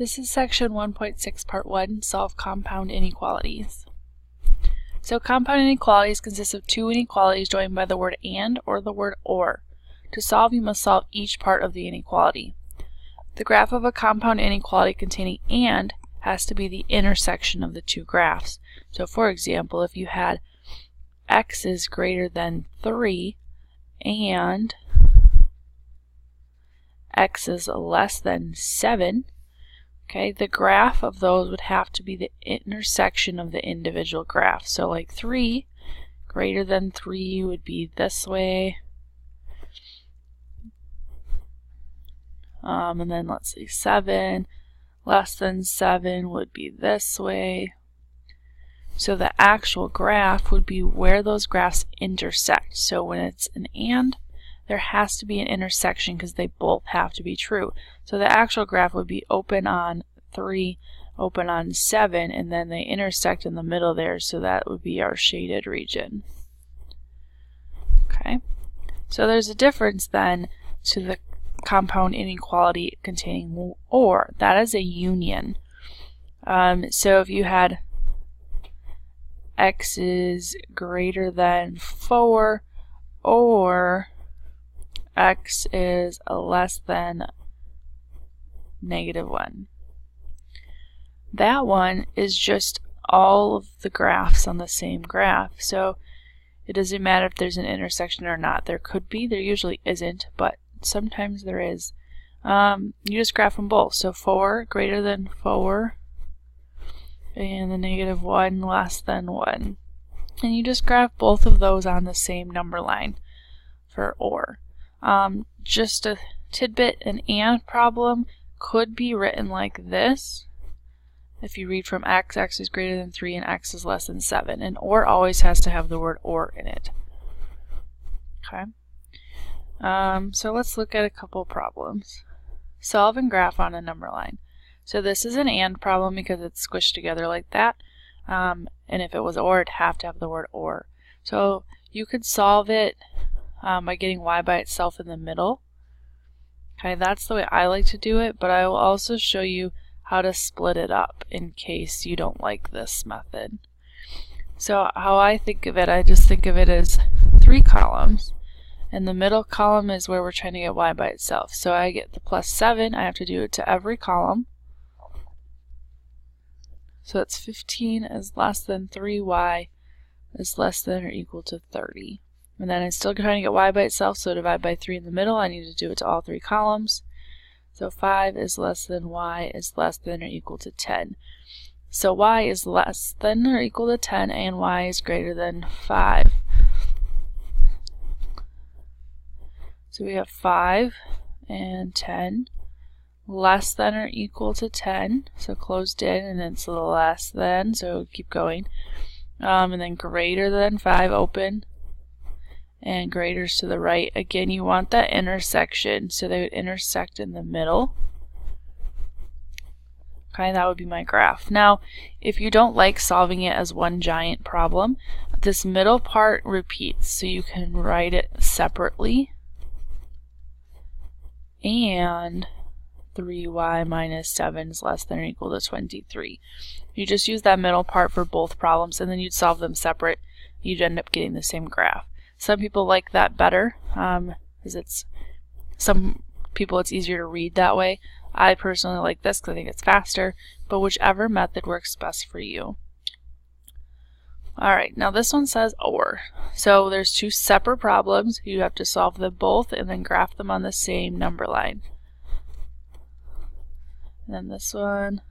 This is section 1.6 part 1, Solve Compound Inequalities. So compound inequalities consist of two inequalities joined by the word and or the word or. To solve, you must solve each part of the inequality. The graph of a compound inequality containing and has to be the intersection of the two graphs. So for example, if you had x is greater than 3 and x is less than 7, okay, the graph of those would have to be the intersection of the individual graphs. So like 3 greater than 3 would be this way. And then let's see, 7 less than 7 would be this way. So the actual graph would be where those graphs intersect. So when it's an and, there has to be an intersection because they both have to be true. So the actual graph would be open on 3, open on 7, and then they intersect in the middle there, so that would be our shaded region. Okay, so there's a difference then to the compound inequality containing or. That is a union. So if you had x is greater than 4 or x is less than -1. That one is just all of the graphs on the same graph. So it doesn't matter if there's an intersection or not. There could be, there usually isn't, but sometimes there is. You just graph them both. So 4 greater than 4 and the -1 less than 1. And you just graph both of those on the same number line for or. Just a tidbit, an and problem could be written like this. If you read from x is greater than 3 and x is less than 7. And or always has to have the word or in it. Okay. So let's look at a couple problems. Solve and graph on a number line. So this is an and problem because it's squished together like that. And if it was or, it'd have to have the word or. So you could solve it by getting y by itself in the middle. Okay, that's the way I like to do it, but I will also show you how to split it up in case you don't like this method. So how I think of it, I just think of it as 3 columns. And the middle column is where we're trying to get y by itself. So I get the +7, I have to do it to every column. So it's 15 is less than 3y is less than or equal to 30. And then I'm still trying to get y by itself, so divide by 3 in the middle. I need to do it to all 3 columns. So 5 is less than y is less than or equal to 10. So y is less than or equal to 10 and y is greater than 5. So we have 5 and 10 less than or equal to 10. So closed in and it's less than, so keep going. And then greater than 5 open. And greater's to the right. Again, you want that intersection, so they would intersect in the middle. Okay, that would be my graph. Now, if you don't like solving it as one giant problem, this middle part repeats, so you can write it separately. And 3y minus 7 is less than or equal to 23. You just use that middle part for both problems, and then you'd solve them separate. You'd end up getting the same graph. Some people like that better, because some people it's easier to read that way. I personally like this because I think it's faster, but whichever method works best for you. Alright, now this one says or. So there's 2 separate problems. You have to solve them both and then graph them on the same number line. And then this one,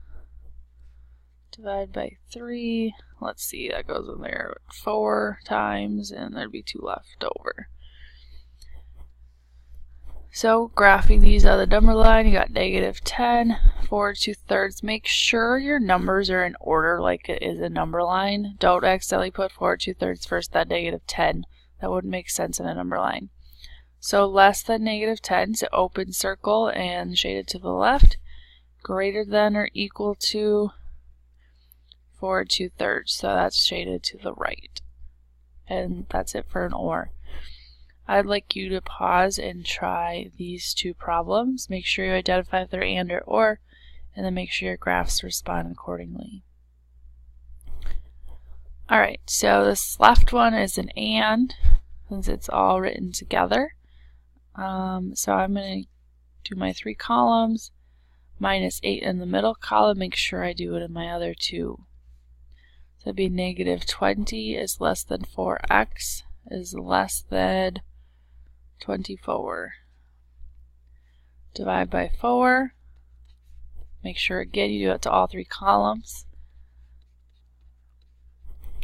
divide by 3. Let's see, that goes in there 4 times, and there'd be 2 left over. So graphing these on the number line, you got -10, 4 2/3. Make sure your numbers are in order like it is a number line. Don't accidentally put 4 2/3 first, then -10. That wouldn't make sense in a number line. So less than -10, so open circle and shaded to the left. Greater than or equal to 4 2/3, so that's shaded to the right. And that's it for an or. I'd like you to pause and try these 2 problems. Make sure you identify if they're and or. and then make sure your graphs respond accordingly. Alright, so this left one is an and, since it's all written together. So I'm going to do my 3 columns, minus 8 in the middle column, make sure I do it in my other 2. So it'd be negative 20 is less than 4x is less than 24. Divide by 4. Make sure again you do it to all 3 columns.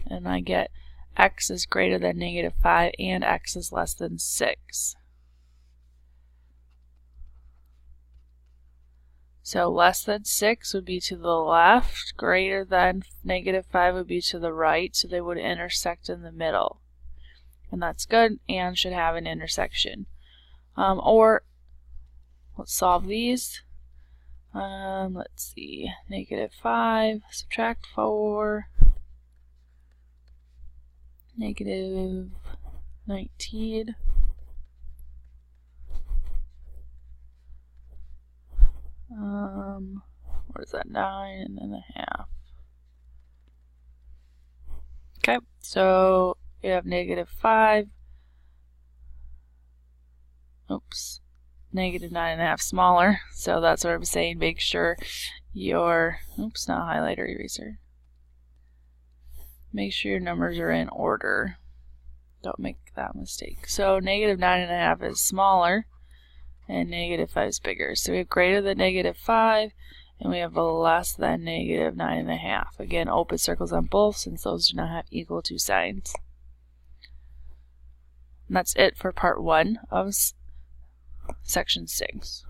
And I get x is greater than negative 5 and x is less than 6. So less than 6 would be to the left, greater than negative 5 would be to the right, so they would intersect in the middle. And that's good, and should have an intersection. Or, let's solve these. Let's see, negative 5, subtract 4, negative 19. What is that, 9.5. Okay, so you have negative 5. Oops. Negative 9.5 smaller. So that's what I'm saying. Make sure your, oops, not highlighter, eraser. Make sure your numbers are in order. Don't make that mistake. So negative 9.5 is smaller and negative 5 is bigger. So we have greater than negative 5 and we have a less than negative 9.5. Again, open circles on both since those do not have equal to signs. And that's it for part 1 of section 6.